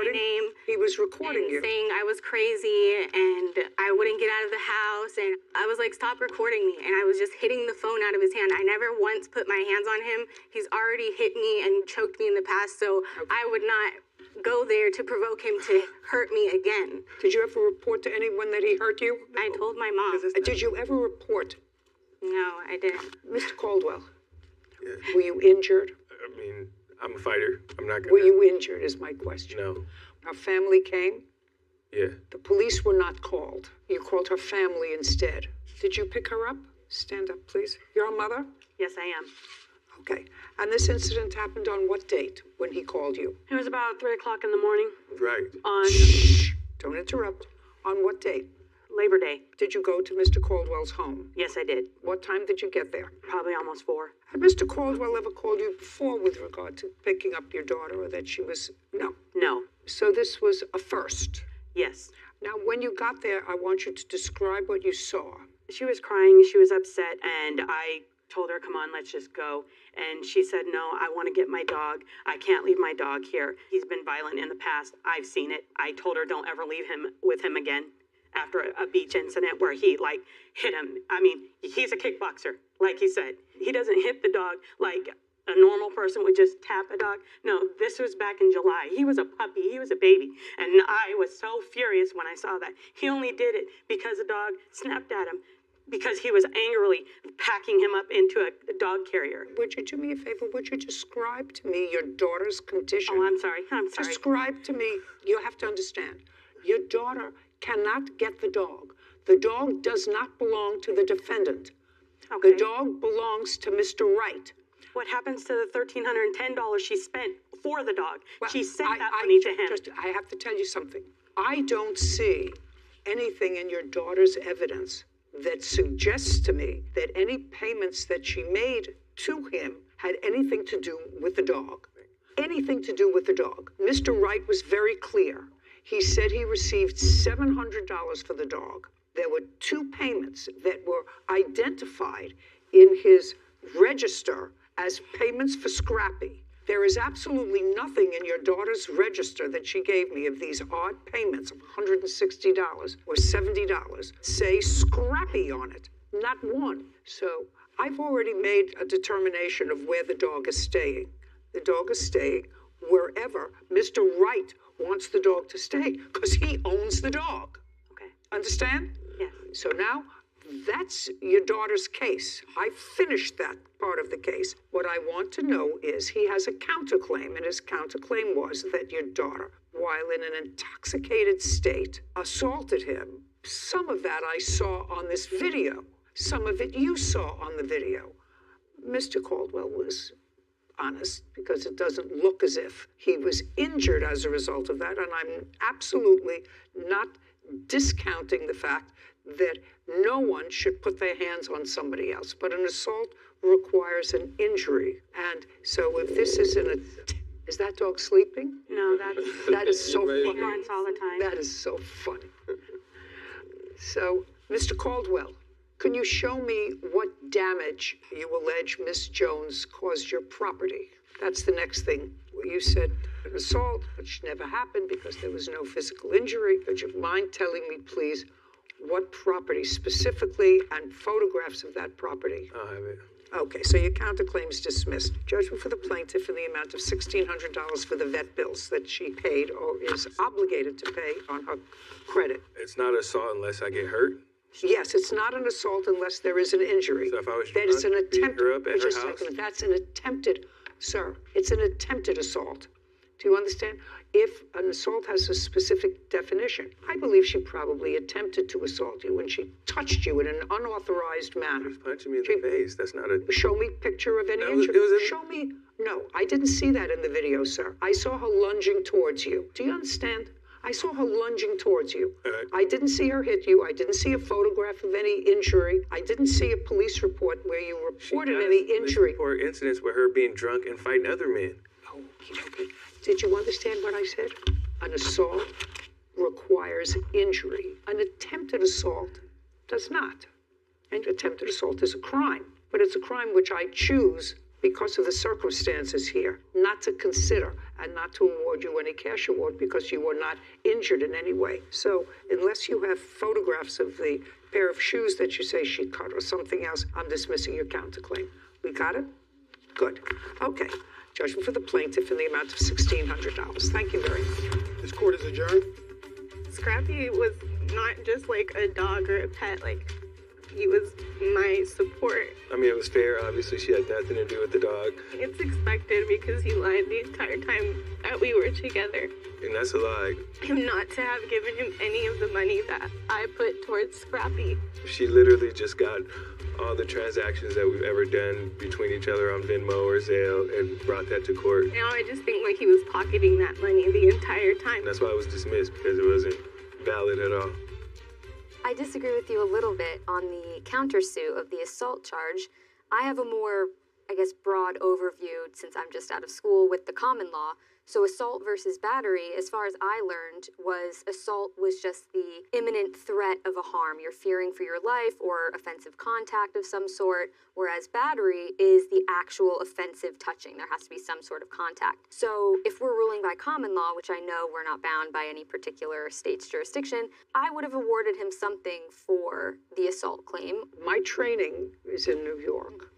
recording? My name. He was recording and you. saying I was crazy and I wouldn't get out of the house. And I was like, stop recording me. And I was just hitting the phone out of his hand. I never once put my hands on him. He's already hit me and choked me in the past. So I would not go there to provoke him to hurt me again. Did you ever report to anyone that he hurt you? I told my mom. Did you ever report? No, I didn't. Mr. Caldwell, Yeah. were you injured? I mean, I'm a fighter. I'm not gonna. Were you injured is my question. No. Our family came. Yeah. The police were not called. You called her family instead. Did you pick her up? Stand up, please. You're a mother? Yes, I am. Okay. And this incident happened on what date when he called you? It was about 3 o'clock in the morning Right. on Shh. Don't interrupt. On what date? Labor Day. Did you go to Mr. Caldwell's home? Yes, I did. What time did you get there? Probably almost 4. Had Mr. Caldwell ever called you before with regard to picking up your daughter or that she was... No. No. So this was a first. Yes. Now, when you got there, I want you to describe what you saw. She was crying. She was upset. And I told her, come on, let's just go. And she said, no, I want to get my dog. I can't leave my dog here. He's been violent in the past. I've seen it. I told her, don't ever leave him with him again. After a beach incident where he hit him. I mean, he's a kickboxer, like he said. He doesn't hit the dog like a normal person would just tap a dog. No, this was back in July. He was a puppy. He was a baby. And I was so furious when I saw that. He only did it because the dog snapped at him because he was angrily packing him up into a dog carrier. Would you do me a favor? Would you describe to me your daughter's condition? Oh, I'm sorry. Describe to me. You have to understand. Your daughter cannot get the dog. The dog does not belong to the defendant. Okay. The dog belongs to Mr. Wright. What happens to the $1,310 she spent for the dog? Well, she sent that money to him. I have to tell you something. I don't see anything in your daughter's evidence that suggests to me that any payments that she made to him had anything to do with the dog. Anything to do with the dog. Mr. Wright was very clear. He said he received $700 for the dog. There were 2 payments that were identified in his register as payments for Scrappy. There is absolutely nothing in your daughter's register that she gave me of these odd payments of $160 or $70 say Scrappy on it. Not one. So I've already made a determination of where the dog is staying. The dog is staying wherever Mr. Wright wants the dog to stay, because he owns the dog. Okay. Understand? Yes. So now, that's your daughter's case. I finished that part of the case. What I want to know is he has a counterclaim, and his counterclaim was that your daughter, while in an intoxicated state, assaulted him. Some of that I saw on this video. Some of it you saw on the video. Mr. Caldwell was honest, because it doesn't look as if he was injured as a result of that, and I'm absolutely not discounting the fact that no one should put their hands on somebody else, but an assault requires an injury. And so if this is is that dog sleeping? No, That is so funny. He grunts all the time. That is so funny. So, Mr. Caldwell, can you show me what damage you allege Miss Jones caused your property? That's the next thing. You said an assault, which never happened because there was no physical injury. Would you mind telling me, please, what property specifically and photographs of that property? I'll have it. Okay, so your counterclaim is dismissed. Judgment for the plaintiff in the amount of $1,600 for the vet bills that she paid or is obligated to pay on her credit. It's not assault unless I get hurt. Yes, it's not an assault unless there is an injury. So if I was that is an drunk, beat attempt. her up at her Just a house? second. That's an attempted, sir. It's an attempted assault. Do you understand? If an assault has a specific definition, I believe she probably attempted to assault you when she touched you in an unauthorized manner. She was punching me in the face. That's not a... Show me picture of any injury. Show me. No, I didn't see that in the video, sir. I saw her lunging towards you. Do you understand? I saw her lunging towards you. I didn't see her hit you. I didn't see a photograph of any injury. I didn't see a police report where you reported any injury. Or incidents with her being drunk and fighting other men. Okay. Did you understand what I said? An assault requires injury. An attempted assault does not. And attempted assault is a crime. But it's a crime which I choose because of the circumstances here, not to consider and not to award you any cash award because you were not injured in any way. So unless you have photographs of the pair of shoes that you say she cut or something else, I'm dismissing your counterclaim. We got it? Good. Okay. Judgment for the plaintiff in the amount of $1,600. Thank you very much. This court is adjourned. Scrappy was not just like a dog or a pet, like he was my support. I mean, it was fair. Obviously, she had nothing to do with the dog. It's expected because he lied the entire time that we were together. And that's a lie. Him not to have given him any of the money that I put towards Scrappy. She literally just got all the transactions that we've ever done between each other on Venmo or Zelle and brought that to court. Now I just think like he was pocketing that money the entire time. And that's why it was dismissed, because it wasn't valid at all. I disagree with you a little bit on the countersuit of the assault charge. I have a more, broad overview since I'm just out of school with the common law. So assault versus battery, as far as I learned, assault was just the imminent threat of a harm. You're fearing for your life or offensive contact of some sort, whereas battery is the actual offensive touching. There has to be some sort of contact. So if we're ruling by common law, which I know we're not bound by any particular state's jurisdiction, I would have awarded him something for the assault claim. My training is in New York.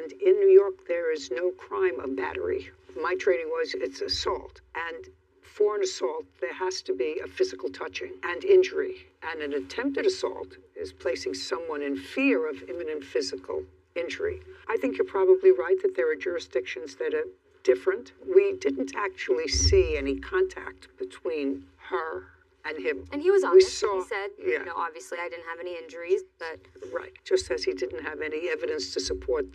And in New York, there is no crime of battery. My training was it's assault. And for an assault, there has to be a physical touching and injury. And an attempted assault is placing someone in fear of imminent physical injury. I think you're probably right that there are jurisdictions that are different. We didn't actually see any contact between her and him. And he was We honest. saw- He said, yeah. Obviously I didn't have any injuries, but Right, just as he didn't have any evidence to support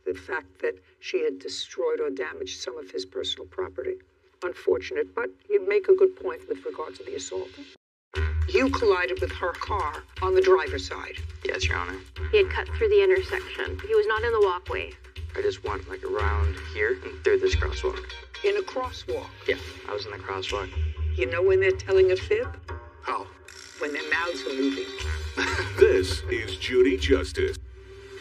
the fact that she had destroyed or damaged some of his personal property. Unfortunate, but you make a good point with regard to the assault. You collided with her car on the driver's side. Yes, Your Honor. He had cut through the intersection. He was not in the walkway. I just went around here and through this crosswalk. In a crosswalk. Yeah, I was in the crosswalk. You know when they're telling a fib? How? When their mouths are moving. This is Judy Justice.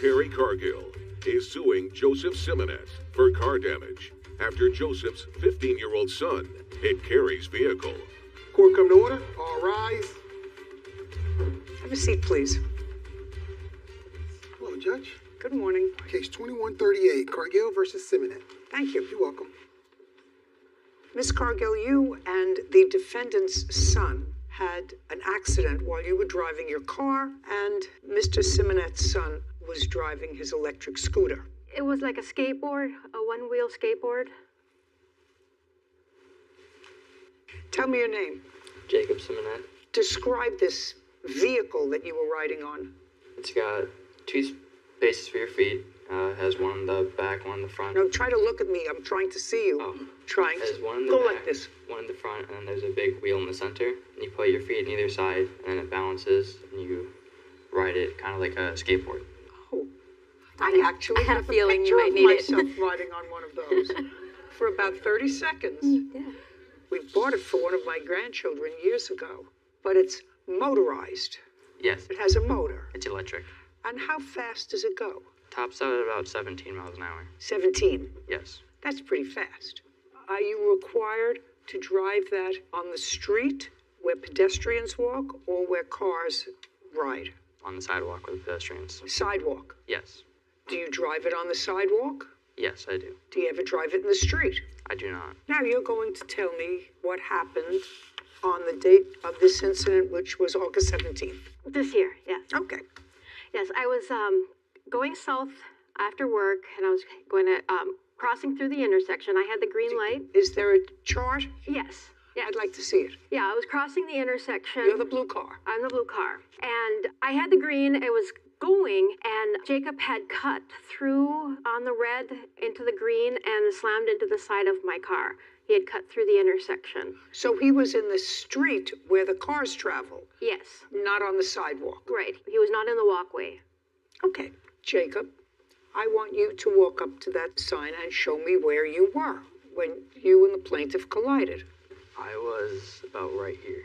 Carrie Cargill is suing Joseph Simonet for car damage after Joseph's 15-year-old son hit Carrie's vehicle. Court come to order. All rise. Have a seat, please. Hello, Judge. Good morning. Case 2138, Cargill versus Simonet. Thank you. You're welcome. Miss Cargill, you and the defendant's son had an accident while you were driving your car, and Mr. Simonet's son was driving his electric scooter. It was like a skateboard, a one-wheel skateboard. Tell me your name. Jacob Simonet. Describe this vehicle that you were riding on. It's got two spaces for your feet. Has one in the back, one in the front. Now try to look at me. I'm trying to see you. Oh. Trying There's to one in the go back, like this. one in the front, and then there's a big wheel in the center. And you put your feet on either side, and then it balances, and you ride it kind of like a skateboard. Oh, I actually had a have feeling picture you might of need it. myself riding on one of those for about 30 seconds. yeah. We bought it for one of my grandchildren years ago, but it's motorized. Yes, It has a motor. it's electric. And how fast does it go? Tops out at about 17 miles an hour. 17. Yes. That's pretty fast. Are you required to drive that on the street where pedestrians walk or where cars ride? On the sidewalk with pedestrians. Sidewalk. Yes. Do you drive it on the sidewalk? Yes, I do. Do you ever drive it in the street? I do not. Now you're going to tell me what happened on the date of this incident, which was August 17th. This year, yes. Okay. Yes, I was going south after work, and I was going to crossing through the intersection. I had the green light. Is there a chart? Yes. Yeah. I'd like to see it. Yeah, I was crossing the intersection. You're the blue car. I'm the blue car. And I had the green, it was going, and Jacob had cut through on the red into the green and slammed into the side of my car. He had cut through the intersection. So he was in the street where the cars travel, Yes, not on the sidewalk. right. He was not in the walkway. Okay, Jacob, I want you to walk up to that sign and show me where you were when you and the plaintiff collided. I was about right here.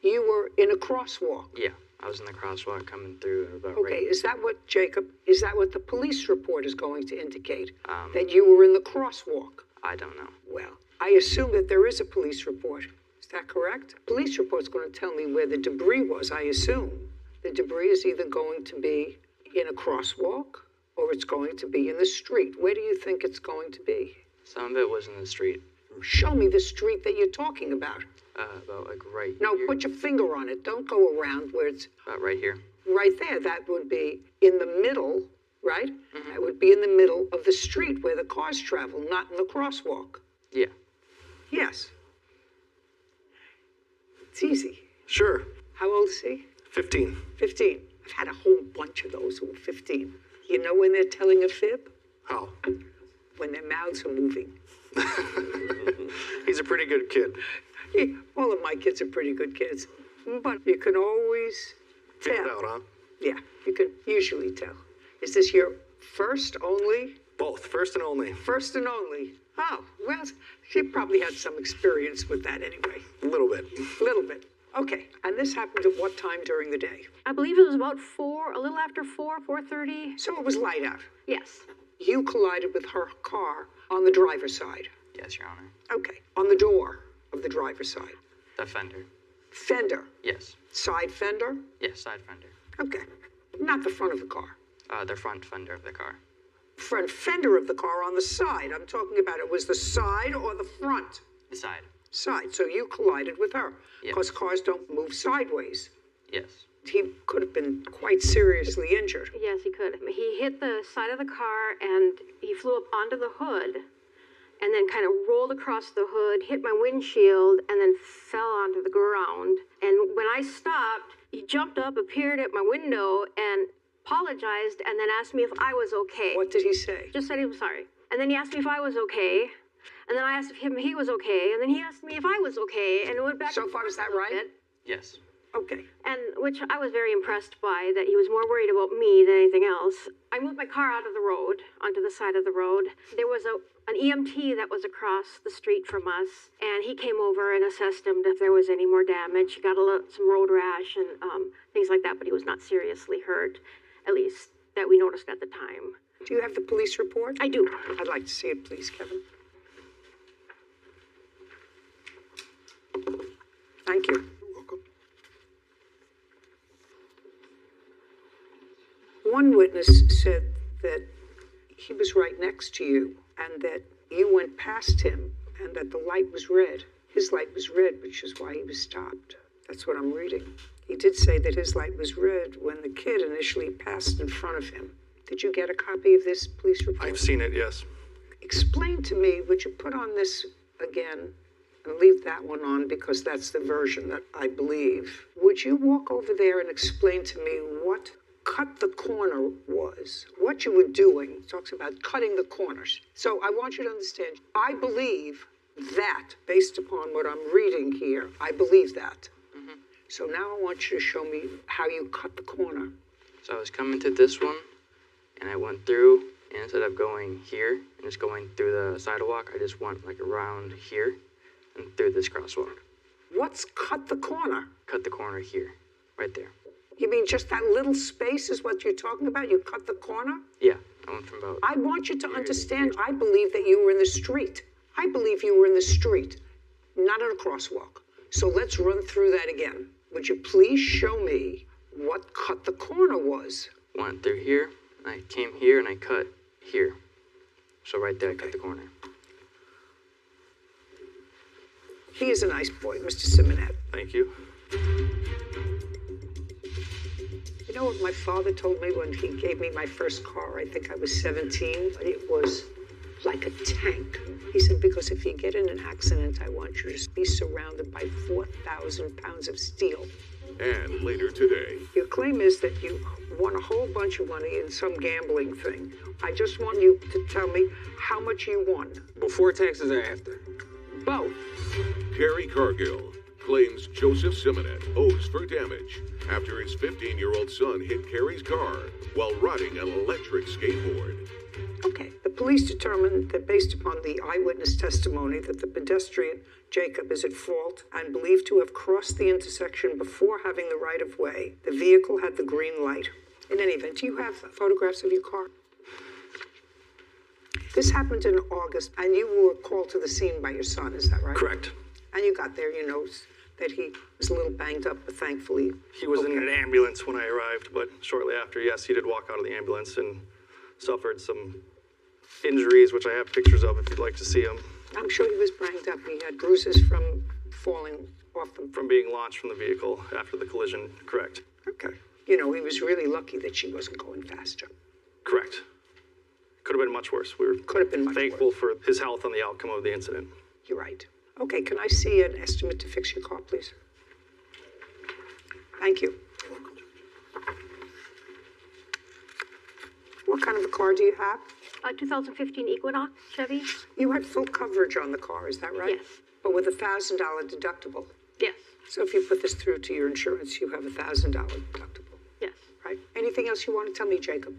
You were in a crosswalk. Yeah, I was in the crosswalk coming through about Okay, right. is that what, Jacob, is that what the police report is going to indicate? Um, That you were in the crosswalk? I don't know. Well, I assume that there is a police report. Is that correct? Police report's going to tell me where the debris was, I assume. The debris is either going to be in a crosswalk or it's going to be in the street. Where do you think it's going to be? Some of it was in the street. Show me the street that you're talking about. About like right No, here. put your finger on it. Don't go around where it's About right here. right there. That would be in the middle, right? That would be in the middle of the street where the cars travel, not in the crosswalk. Yeah. Yes. It's easy. Sure. How old is he? 15. 15. I've had a whole bunch of those who are 15. You know when they're telling a fib? How? When their mouths are moving. He's a pretty good kid. All of my kids are pretty good kids. But you can always Figure tell. it out, huh? Yeah, you can usually tell. Is this your first only? Both. First and only. First and only. Oh, well, she probably had some experience with that anyway. A little bit. A little bit. Okay, and this happened at what time during the day? I believe it was about 4, a little after 4:30. So it was light out. Yes. You collided with her car on the driver's side. Yes, Your Honor. Okay, on the door of the driver's side. The fender. Fender. Yes. Side fender. Yes, side fender. Okay, not the front of the car. The front fender of the car. Front fender of the car on the side. I'm talking about it was the side or the front? The side. Side. So you collided with her. Yes. Because cars don't move sideways. Yes. He could have been quite seriously injured. Yes, he could. He hit the side of the car and he flew up onto the hood and then kind of rolled across the hood, hit my windshield, and then fell onto the ground. And when I stopped, he jumped up, appeared at my window, and apologized, and then asked me if I was okay. What did he say? Just said he was sorry. And then he asked me if I was okay. And then I asked him if he was okay. And then he asked me if I was okay. And it went back. So far, is that right? Yes. Okay. And which I was very impressed by, that he was more worried about me than anything else. I moved my car out of the road, onto the side of the road. There was an EMT that was across the street from us, and he came over and assessed him if there was any more damage. He got some road rash and things like that, but he was not seriously hurt, at least that we noticed at the time. Do you have the police report? I do. I'd like to see it, please, Kevin. Thank you. You're welcome. One witness said that he was right next to you and that you went past him and that the light was red. His light was red, which is why he was stopped. That's what I'm reading. He did say that his light was red when the kid initially passed in front of him. Did you get a copy of this police report? I've seen it, yes. Explain to me, would you put on this again and leave that one on because that's the version that I believe. Would you walk over there and explain to me what cut the corner was, what you were doing? It talks about cutting the corners. So I want you to understand, I believe that, based upon what I'm reading here, I believe that. Mm-hmm. So now I want you to show me how you cut the corner. So I was coming to this one, and I went through, and instead of going here and just going through the sidewalk, I just went like around here and through this crosswalk. What's cut the corner? Cut the corner here, right there. You mean just that little space is what you're talking about? You cut the corner? Yeah, I went from about... I want you to understand, I believe that you were in the street. I believe you were in the street, not in a crosswalk. So let's run through that again. Would you please show me what cut the corner was? Went through here, and I came here, and I cut here. So right there, I cut the corner. He is a nice boy, Mr. Simonet. Thank you. You know what my father told me when he gave me my first car? I think I was 17. It was like a tank. He said, because if you get in an accident, I want you to be surrounded by 4,000 pounds of steel. And later today, Your claim is that you won a whole bunch of money in some gambling thing. I just want you to tell me how much you won. Before taxes or after? Both. Carrie Cargill claims Joseph Simonet owes for damage after his 15-year-old son hit Carrie's car while riding an electric skateboard. Okay, the police determined that based upon the eyewitness testimony that the pedestrian, Jacob, is at fault and believed to have crossed the intersection before having the right-of-way. The vehicle had the green light. In any event, do you have photographs of your car? This happened in August, and you were called to the scene by your son, is that right? Correct. And you got there, you know, that he was a little banged up, but thankfully... He was in an ambulance when I arrived, but shortly after, yes, he did walk out of the ambulance and suffered some injuries, which I have pictures of if you'd like to see them. I'm sure he was banged up. He had bruises from falling off the... From being launched from the vehicle after the collision, correct. Okay. You know, he was really lucky that she wasn't going faster. Correct. Could have been much worse. We were thankful for his health and the outcome of the incident. You're right. Okay, can I see an estimate to fix your car, please? Thank you. What kind of a car do you have? A 2015 Equinox Chevy? You had full coverage on the car, is that right? Yes. But with a $1,000 deductible. Yes. So if you put this through to your insurance, you have a $1,000 deductible. Yes. Right? Anything else you want to tell me, Jacob?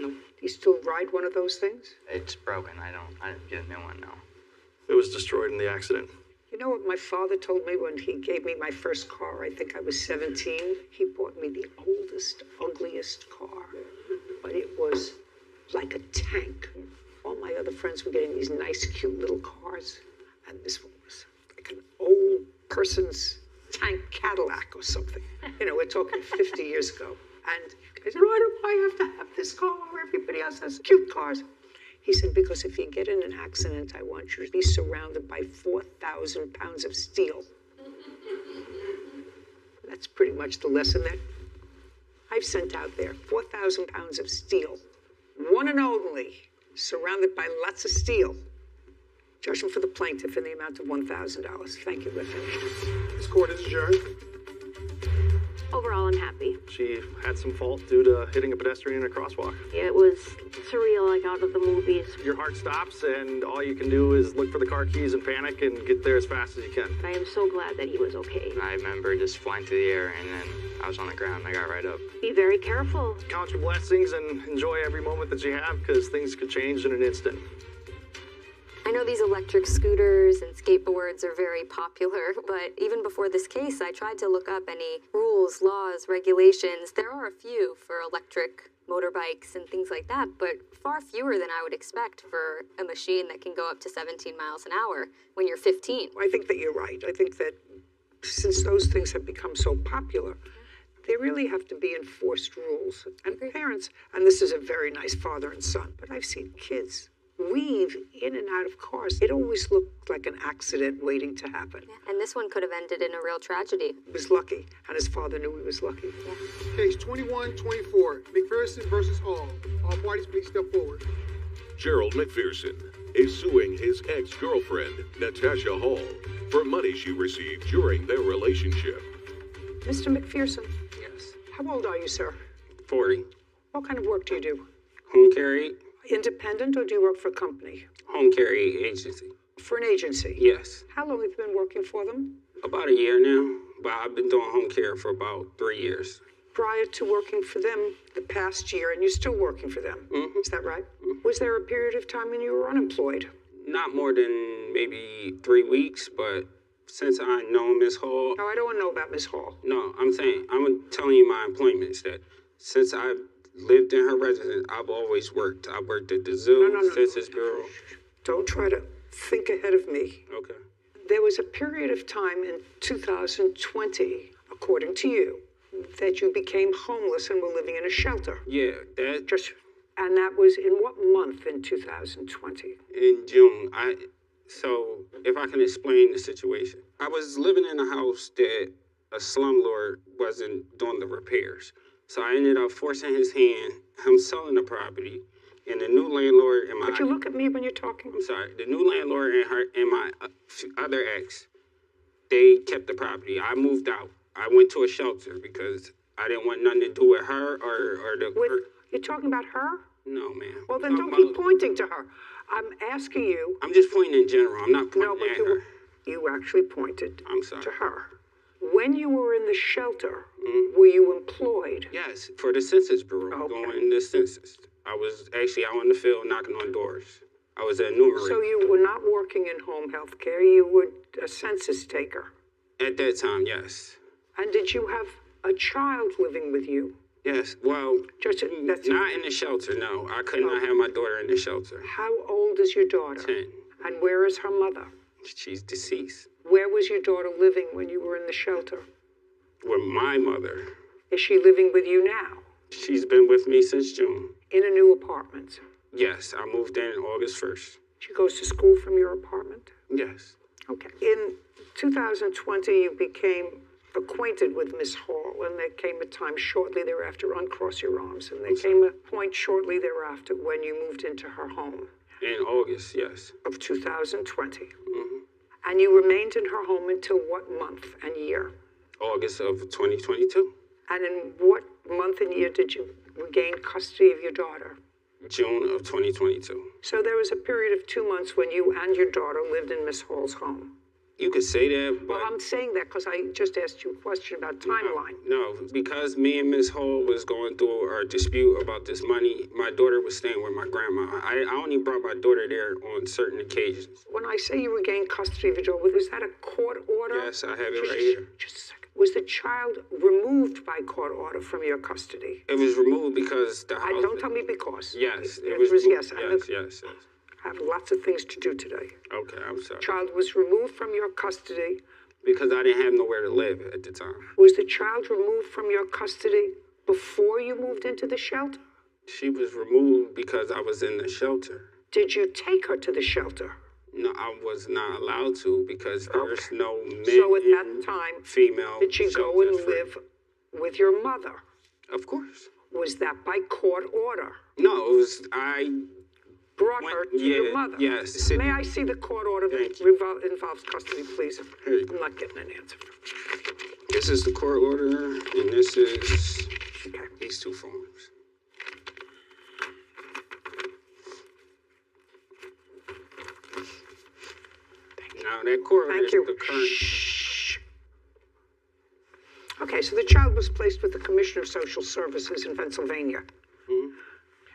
No. Do you still ride one of those things? It's broken. I didn't get a new one now. It was destroyed in the accident. You know what my father told me when he gave me my first car? I think I was 17. He bought me the oldest, ugliest car. But it was like a tank. All my other friends were getting these nice, cute little cars. And this one was like an old person's tank Cadillac or something. You know, we're talking 50 years ago. And I said, why do I have to have this car? Everybody else has cute cars. He said, because if you get in an accident, I want you to be surrounded by 4,000 pounds of steel. That's pretty much the lesson that I've sent out there. 4,000 pounds of steel. One and only, surrounded by lots of steel. Judgment for the plaintiff in the amount of $1,000. Thank you, we're finished. This court is adjourned. Overall, I'm happy. She had some fault due to hitting a pedestrian in a crosswalk. It was surreal, like out of the movies. Your heart stops, and all you can do is look for the car keys and panic and get there as fast as you can. I am so glad that he was okay. I remember just flying through the air, and then I was on the ground, and I got right up. Be very careful. Count your blessings and enjoy every moment that you have, because things could change in an instant. I know these electric scooters and skateboards are very popular, but even before this case, I tried to look up any rules, laws, regulations. There are a few for electric motorbikes and things like that, but far fewer than I would expect for a machine that can go up to 17 miles an hour when you're 15. I think that you're right. I think that since those things have become so popular, they really have to be enforced rules. And parents, and this is a very nice father and son, but I've seen kids weave in and out of cars. It always looked like an accident waiting to happen. Yeah, and this one could have ended in a real tragedy. He was lucky, and his father knew he was lucky. Yeah. Case 2124, McPherson versus Hall. All parties please step forward. Gerald McPherson is suing his ex-girlfriend, Natasha Hall, for money she received during their relationship. Mr. McPherson, Yes. how old are you, sir? 40. What kind of work do you do? Home care aid? Independent, or do you work for a company? Home care aid agency. For an agency? Yes. How long have you been working for them? About a year now, but I've been doing home care for about 3 years. Prior to working for them the past year, and you're still working for them, is that right? Was there a period of time when you were unemployed? Not more than maybe 3 weeks, but since I know Miss Hall... No, I don't want to know about Miss Hall. No, I'm telling you my employments that since I've lived in her residence, I've always worked. I worked at the zoo, Census Bureau. Don't try to think ahead of me. Okay. There was a period of time in 2020, according to you, that you became homeless and were living in a shelter. Yeah, that... And that was in what month in 2020? In June. So, if I can explain the situation. I was living in a house that a slumlord wasn't doing the repairs. So I ended up forcing his hand, him selling the property, and the new landlord and my... Could you look at me when you're talking? I'm sorry. The new landlord and my other ex, they kept the property. I moved out. I went to a shelter because I didn't want nothing to do with her or the... You're talking about her? No, ma'am. Well, then don't keep pointing to her. I'm asking you... I'm just pointing in general. I'm not pointing at her. You actually pointed to her. When you were in the shelter, were you employed? Yes, for the Census Bureau, going to census. I was actually out in the field knocking on doors. I was an enumerator. So you were not working in home health care. You were a census taker. At that time, yes. And did you have a child living with you? Yes. Well, not in the shelter, no. I could not have my daughter in the shelter. How old is your daughter? 10. And where is her mother? She's deceased. Where was your daughter living when you were in the shelter? With my mother. Is she living with you now? She's been with me since June. In a new apartment? Yes, I moved in August 1st. She goes to school from your apartment? Yes. Okay. In 2020, you became acquainted with Miss Hall, and there came a time shortly thereafter, uncross your arms, and there came a point shortly thereafter when you moved into her home. In August, yes. Of 2020. Mm-hmm. And you remained in her home until what month and year? August of 2022. And in what month and year did you regain custody of your daughter? June of 2022. So there was a period of 2 months when you and your daughter lived in Miss Hall's home. You could say that, but... Well, I'm saying that because I just asked you a question about timeline. No, because me and Miss Hall was going through our dispute about this money, my daughter was staying with my grandma. I only brought my daughter there on certain occasions. When I say you regained custody of your daughter, was that a court order? Yes, I have it right here. Just a second. Was the child removed by court order from your custody? It was removed because the house... Don't tell me because. Yes, it was yes. Yes. I have lots of things to do today. Okay, I'm sorry. Child was removed from your custody. Because I didn't have nowhere to live at the time. Was the child removed from your custody before you moved into the shelter? She was removed because I was in the shelter. Did you take her to the shelter? No, I was not allowed to because there's no men. So at that time, female. Did she go and live with your mother? Of course. Was that by court order? No, it was brought her to your mother. Yes. May I see the court order that involves custody, please? I'm not getting an answer. This is the court order, and this is these two forms. Now that court order is the current. Shh. Okay, so the child was placed with the Commissioner of Social Services in Pennsylvania. Mm-hmm.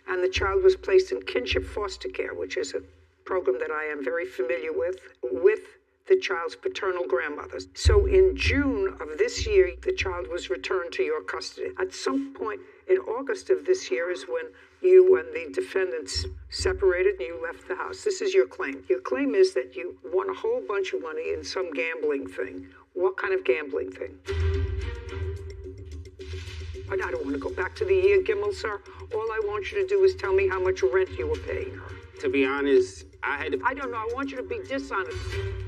And the child was placed in kinship foster care, which is a program that I am very familiar with the child's paternal grandmothers. So in June of this year, the child was returned to your custody. At some point in August of this year is when you and the defendants separated and you left the house. This is your claim. Your claim is that you won a whole bunch of money in some gambling thing. What kind of gambling thing? I don't want to go back to the year, Gimel, sir. All I want you to do is tell me how much rent you were paying her. To be honest, I had to... I don't know. I want you to be dishonest.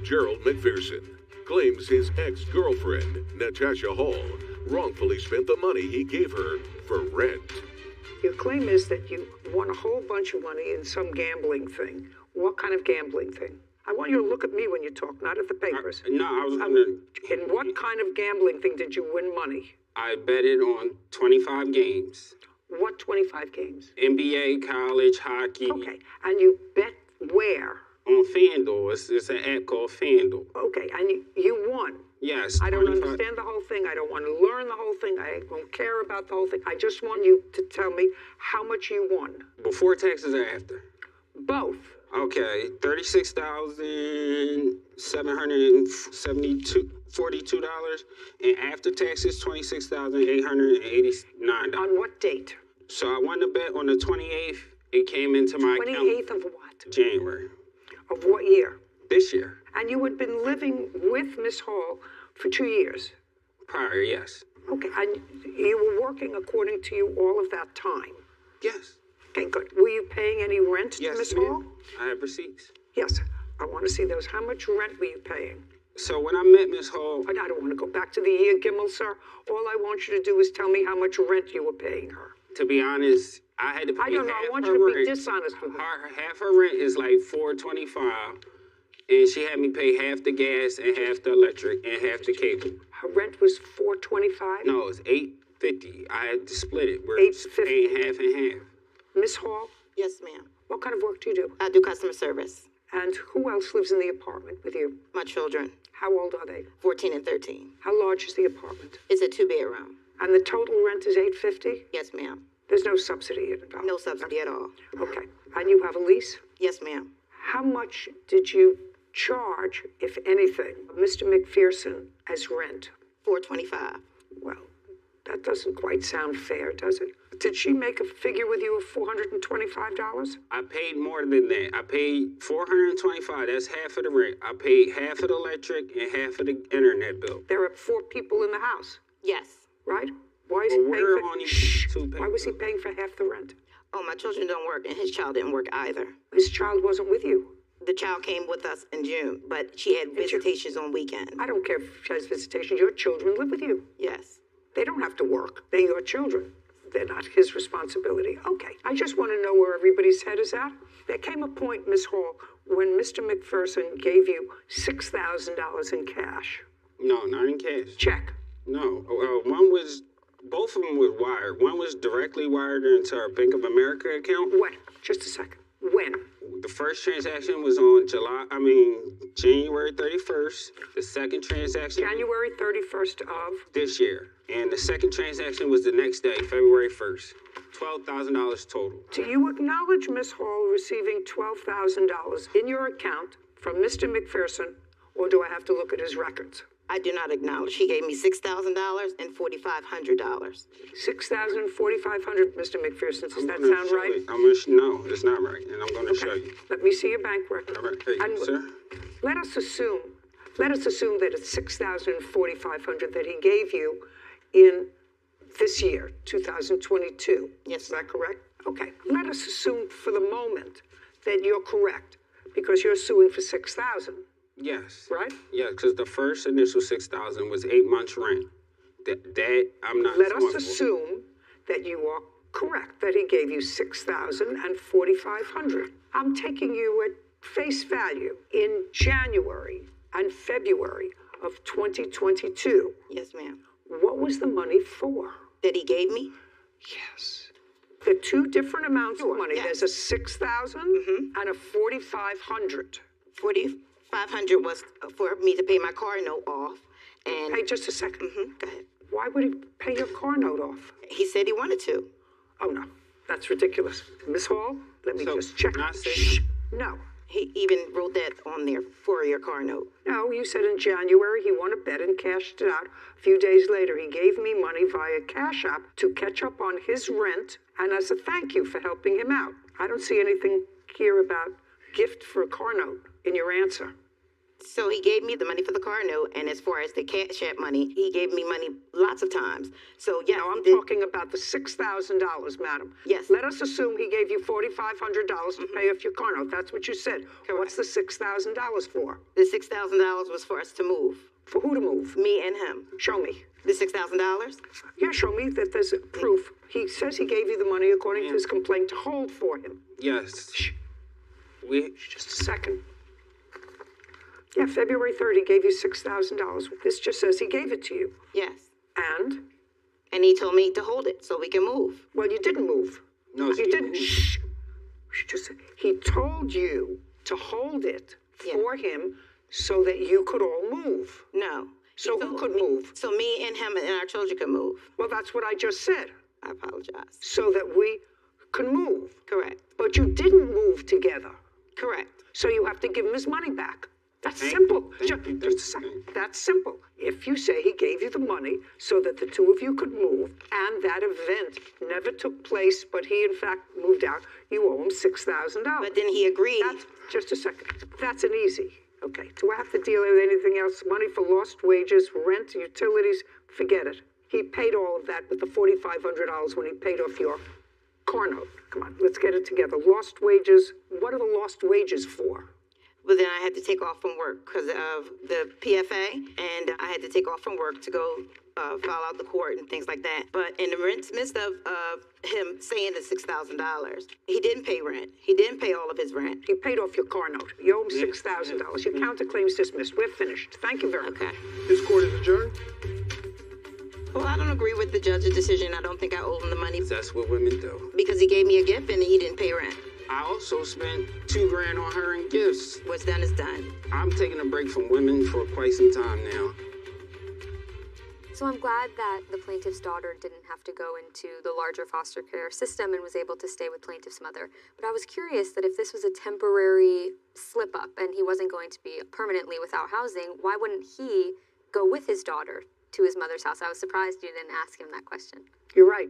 Gerald McPherson claims his ex-girlfriend, Natasha Hall, wrongfully spent the money he gave her for rent. Your claim is that you won a whole bunch of money in some gambling thing. What kind of gambling thing? I want you to look at me when you talk, not at the papers. No, I was gonna... In what kind of gambling thing did you win money? I betted on 25 games. What 25 games? NBA, college, hockey. Okay, and you bet where? On FanDuel. It's an app called FanDuel. Okay, and you won? Yes. I don't understand the whole thing. I don't want to learn the whole thing. I don't care about the whole thing. I just want you to tell me how much you won. Before taxes or after? Both. Okay, $36,742, and after taxes, $26,889. On what date? So I won the bet on the 28th. It came into my account. 28th of what? January. Of what year? This year. And you had been living with Miss Hall for 2 years? Prior, yes. Okay, and you were working according to you all of that time? Yes. Okay, good. Were you paying any rent to Miss Hall? I have receipts. Yes, I want to see those. How much rent were you paying? So when I met Miss Hall... I don't want to go back to the year, Gimel, sir. All I want you to do is tell me how much rent you were paying her. To be honest, I had to pay I don't know. I want you to be dishonest with me. Half her rent is like $425, and she had me pay half the gas and half the electric and half the cable. Her rent was $425? No, it's $850. I had to split it. We're $850. paying half and half. Miss Hall? Yes, ma'am. What kind of work do you do? I do customer service. And who else lives in the apartment with you? My children. How old are they? 14 and 13. How large is the apartment? It's a 2-bedroom. And the total rent is $850? Yes, ma'am. There's no subsidy involved? No subsidy at all. Okay. And you have a lease? Yes, ma'am. How much did you charge, if anything, Mr. McPherson as rent? $425. Well, that doesn't quite sound fair, does it? Did she make a figure with you of $425? I paid more than that. I paid $425. That's half of the rent. I paid half of the electric and half of the internet bill. There are 4 people in the house, Yes. right? Why is But he paying we're for? only Shh. two Why was he paying for half the rent? Oh, my children don't work, and his child didn't work either. His child wasn't with you. The child came with us in June, but she had visitations on weekends. I don't care if she has visitation. Your children live with you. Yes. They don't have to work. They're your children. They're not his responsibility. Okay, I just want to know where everybody's head is at. There came a point, Miss Hall, when Mr. McPherson gave you $6,000 in cash. No, not in cash. Check. No. Both of them was wired. One was directly wired into our Bank of America account. When? Just a second. When? The first transaction was on January 31st. The second transaction January 31st of? this year. And the second transaction was the next day, February 1st. $12,000 total. Do you acknowledge Miss Hall receiving $12,000 in your account from Mr. McPherson, or do I have to look at his records? I do not acknowledge. He gave me $6,000 and $4,500. $6,000 and $4,500, Mr. McPherson. Does that I'm gonna sound show right? you. No, it's not right, and I'm going to show you. Let me see your bank record. All right, hey, And sir. Let us assume that it's $6,000 and $4,500 that he gave you in this year, 2022. Yes. Is that correct? Okay. Let us assume for the moment that you're correct, because you're suing for $6,000, Yes. right? Yeah, because the first initial $6,000 was 8 months rent. That I'm not Let us responsible. assume that you are correct, that he gave you $6,000 and $4,500. I'm taking you at face value. In January and February of 2022, Yes, ma'am. what was the money for? That he gave me? Yes. There are 2 different amounts of money. yes. There's a $6,000 and a $4,500. $4,500 was for me to pay my car note off. And Hey, just a second. Go ahead. Why would he pay your car note off? He said he wanted to. Oh, no. That's ridiculous. Miss Hall, let me So, just check. can I say Shh. No. He even wrote that on there for your car note. No, you said in January he won a bet and cashed it out. A few days later, he gave me money via Cash App to catch up on his rent and as a thank you for helping him out. I don't see anything here about gift for a car note in your answer. So he gave me the money for the car note, and as far as the Cash App money, he gave me money lots of times. So yeah, Now, I'm talking about the $6,000, madam. Yes. Let us assume he gave you $4,500 to pay off your car note. That's what you said. What's the $6,000 for? The $6,000 was for us to move. For who to move? Me and him. Show me. The $6,000? Yeah, show me that there's proof. He says he gave you the money according to his complaint to hold for him. Yes. Shh. We Just a second. Yeah, February 3rd, he gave you $6,000. This just says he gave it to you. Yes. And? And he told me to hold it so we can move. Well, you didn't move. No, You she didn't. Shh. He told you to hold it for him so that you could all move. No. So who could move? So me and him and our children could move. Well, that's what I just said. I apologize. So that we could move. Correct. But you didn't move together. Correct. So you have to give him his money back. That's Thank simple. you. Just Thank a you. second. That's simple. If you say he gave you the money so that the 2 of you could move and that event never took place, but he in fact moved out, you owe him $6,000. But then he agreed. Just a second. That's an easy. Okay. Do I have to deal with anything else? Money for lost wages, rent, utilities? Forget it. He paid all of that with the $4,500 when he paid off your car note. Come on, let's get it together. Lost wages. What are the lost wages for? But then I had to take off from work because of the PFA, and I had to take off from work to go file out the court and things like that. But in the midst of him saying the $6,000, he didn't pay rent. He didn't pay all of his rent. He paid off your car note. You owe him $6,000. Your counterclaim's dismissed. We're finished. Thank you very much. Okay. This court is adjourned. Well, I don't agree with the judge's decision. I don't think I owe him the money That's what women do. because he gave me a gift and he didn't pay rent. I also spent $2,000 on her in gifts. What's done is done. I'm taking a break from women for quite some time now. So I'm glad that the plaintiff's daughter didn't have to go into the larger foster care system and was able to stay with plaintiff's mother. But I was curious that if this was a temporary slip up and he wasn't going to be permanently without housing, why wouldn't he go with his daughter to his mother's house? I was surprised you didn't ask him that question. You're right.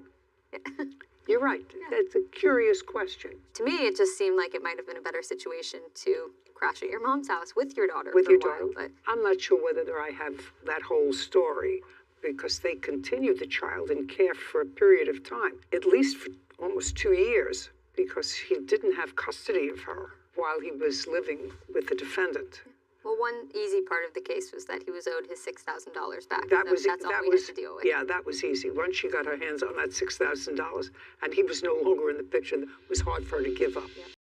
You're right. That's a curious question. To me, it just seemed like it might have been a better situation to crash at your mom's house with your daughter. With for your a while, daughter. but I'm not sure whether I have that whole story because they continued the child in care for a period of time, at least for almost 2 years, because he didn't have custody of her while he was living with the defendant. well, one easy part of the case was that he was owed his $6,000 back. That's all we had to deal with. Yeah, that was easy. Once she got her hands on that $6,000 and he was no longer in the picture, it was hard for her to give up.